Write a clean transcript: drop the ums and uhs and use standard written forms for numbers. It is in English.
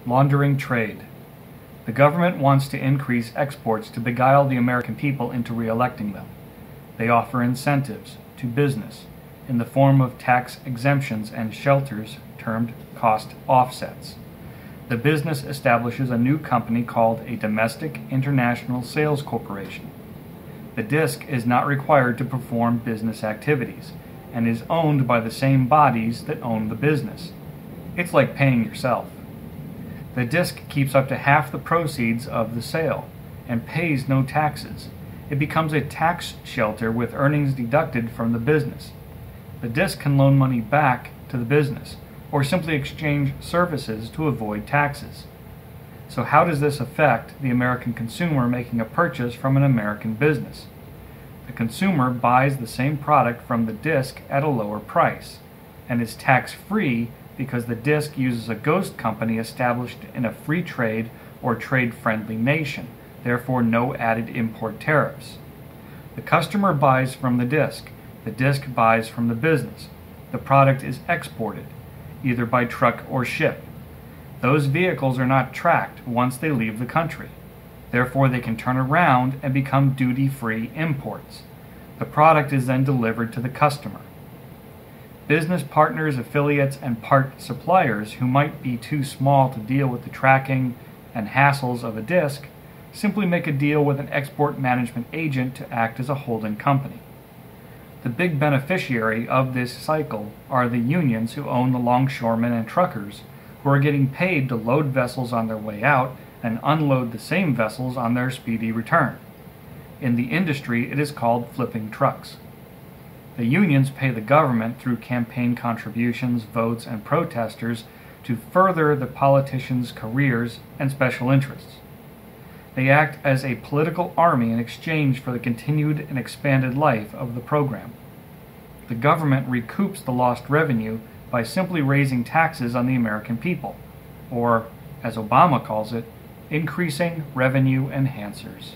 Laundering Trade. The government wants to increase exports to beguile the American people into re-electing them. They offer incentives to business in the form of tax exemptions and shelters termed cost offsets. The business establishes a new company called a Domestic International Sales Corporation. The DISC is not required to perform business activities and is owned by the same bodies that own the business. It's like paying yourself. The DISC keeps up to half the proceeds of the sale and pays no taxes. It becomes a tax shelter with earnings deducted from the business. The DISC can loan money back to the business or simply exchange services to avoid taxes. So how does this affect the American consumer making a purchase from an American business? The consumer buys the same product from the DISC at a lower price and is tax-free because the DISC uses a ghost company established in a free trade or trade-friendly nation, therefore no added import tariffs. The customer buys from the DISC buys from the business. The product is exported, either by truck or ship. Those vehicles are not tracked once they leave the country. Therefore, they can turn around and become duty-free imports. The product is then delivered to the customer. Business partners, affiliates, and part suppliers who might be too small to deal with the tracking and hassles of a DISC simply make a deal with an export management agent to act as a holding company. The big beneficiary of this cycle are the unions who own the longshoremen and truckers who are getting paid to load vessels on their way out and unload the same vessels on their speedy return. In the industry, it is called flipping trucks. The unions pay the government through campaign contributions, votes, and protesters to further the politicians' careers and special interests. They act as a political army in exchange for the continued and expanded life of the program. The government recoups the lost revenue by simply raising taxes on the American people, or, as Obama calls it, increasing revenue enhancers.